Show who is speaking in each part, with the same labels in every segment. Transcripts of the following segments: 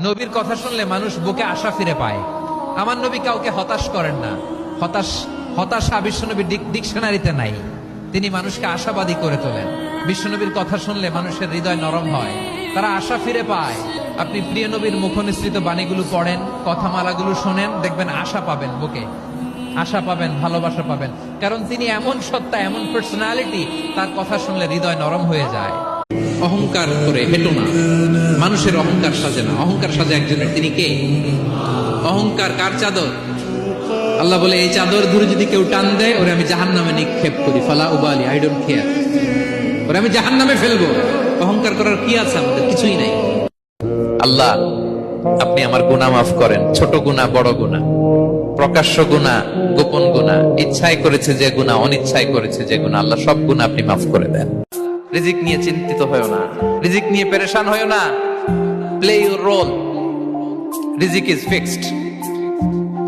Speaker 1: নবীর কথা শুনলে মানুষ বুকে আশা ফিরে পায়। আমার নবী কাউকে হতাশ করেন না। হতাশা বিশ্বনবীর ডিকশনারিতে নাই। তিনি মানুষকে আশাবাদী করে তোলেন। বিশ্বনবীর কথা শুনলে মানুষের হৃদয় নরম হয়, তারা আশা ফিরে পায়। আপনি প্রিয় নবীর মুখনিসৃত বাণীগুলো পড়েন, কথামালাগুলো শোনেন, দেখবেন আশা পাবেন, বুকে আশা পাবেন, ভালোবাসা পাবেন। কারণ তিনি এমন সত্তা, এমন পার্সোনালিটি, তার কথা শুনলে হৃদয় নরম হয়ে যায়। অহংকার করে হেঁটো না, মানুষের অহংকার সাজে না। অহংকার সাজে একজনের, তিনি কে? অহংকার কার চাদর? আল্লাহ বলে, এই চাদর ধরে যদি কেউ টান দেয়, ওরে আমি জাহান্নামে নিক্ষেপ করি। ফালা উবালি, আই ডোন্ট কেয়ার, ওরে আমি জাহান্নামে ফেলবো। অহংকার করার কি আছে আমাদের? কিছুই নাই। আল্লাহ, আপনি আমার গুনাহ মাফ করেন, ছোট গুনাহ, বড় গুনাহ, প্রকাশ্য গুনাহ, গোপন গুনাহ, ইচ্ছায় করেছে যে গুনাহ, অনিচ্ছায় করেছে যে গুনাহ, আল্লাহ সব গুনাহ আপনি মাফ করে দেন। রিজিক নিয়ে চিন্তিত হয়েও না, রিজিক নিয়ে পেরেশান হয়েও না। Play your role. রিজিক ইজ ফিক্সড।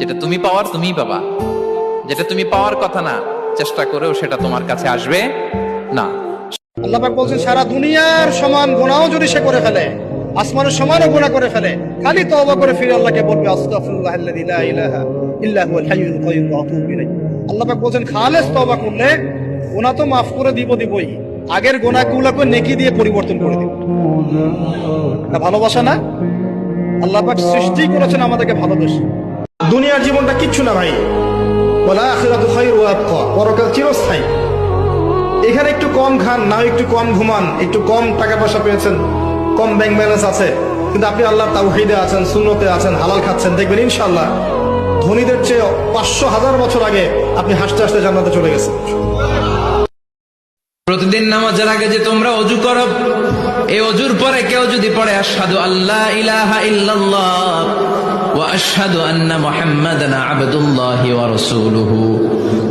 Speaker 1: যেটা তুমি পাওয়ার, তুমিই পাবা। যেটা তুমি পাওয়ার কথা না, চেষ্টা করেও সেটা তোমার কাছে আসবে না।
Speaker 2: আল্লাহ পাক বলছেন, সারা দুনিয়ার সমান গুনাহও যদি সে করে ফেলে, আসমানের সমানও গুনাহ করে ফেলে, খালি তওবা করে ফিরে আল্লাহকে বলবে, আস্তাগফিরুল্লাহাল্লাযী লা ইলাহা ইল্লা হুয়াল হাইয়ুল কাইয়্যুম ওয়া আতুবু ইলাইহি। আল্লাহ পাক বলছেন, খালেস তওবা করলে গুনাহ তো মাফ করে দিবই, আগের গুনাহগুলোকে নেকি দিয়ে পরিবর্তন করে দিব। এটা ভালোবাসা না? আল্লাহ পাক সৃষ্টি করেছেন আমাদেরকে ভালোবেসে। দুনিয়ার জীবনটা কিচ্ছু না ভাই। ওয়াল আখিরাতু খায়রু ওয়া আবকা, পরকাল চিরস্থায়ী। এখানে একটু কম খান, না একটু কম ঘুমান, একটু কম টাকা পয়সা পেয়েছেন, কম ব্যাংক ব্যালেন্স আছে, কিন্তু আপনি আল্লাহর তাওহীদে আছেন, সুন্নতে আছেন, হালাল খাচ্ছেন, দেখবেন ইনশাআল্লাহ ধনীদের চেয়ে 500,000 বছর আগে আপনি হাসতে হাসতে জান্নাতে চলে গেছেন।
Speaker 1: প্রতিদিন নামাজের আগে যে তোমরা ওযু করো, এই ওযুর পরে কেউ যদি পড়ে আশহাদু আল্লা ইলাহা ইল্লাল্লাহ ওয়া আশহাদু আন্না মুহাম্মাদান আবদুল্লাহি ওয়া রাসূলুহু,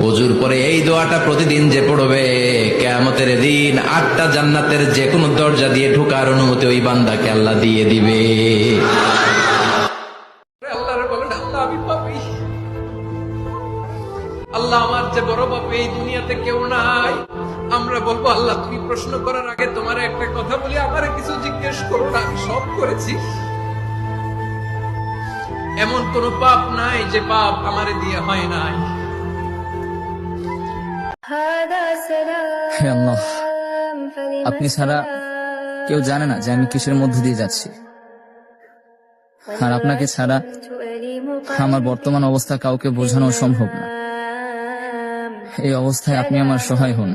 Speaker 1: ওযুর পরে এই দোয়াটা প্রতিদিন যে পড়বে, কিয়ামতের দিন 8টা জান্নাতের যে কোনো দরজা দিয়ে ঢোকার অনুমতি ওই বান্দাকে আল্লাহ দিয়ে দিবে। আল্লাহর বলেন, আল্লাহ আমি পাপী, আল্লাহ আমার যে বড় পাপী, এই দুনিয়াতে কেউ নাই। আমরা বলবো, আল্লাহ তুমি প্রশ্ন করার আগে তোমার একটা কথা বলি, আমারে কিছু জিজ্ঞেস করো না, আমি সব করেছি। এমন কোন পাপ নাই যে পাপ আমারে দিয়ে হয় নাই।
Speaker 3: হে আল্লাহ, আপনি ছাড়া কেউ জানে না যে আমি কিসের মধ্যে দিয়ে যাচ্ছি, আর আপনাকে ছাড়া আমার বর্তমান অবস্থা কাউকে বোঝানো সম্ভব না। এই অবস্থায় আপনি আমার সহায় হন।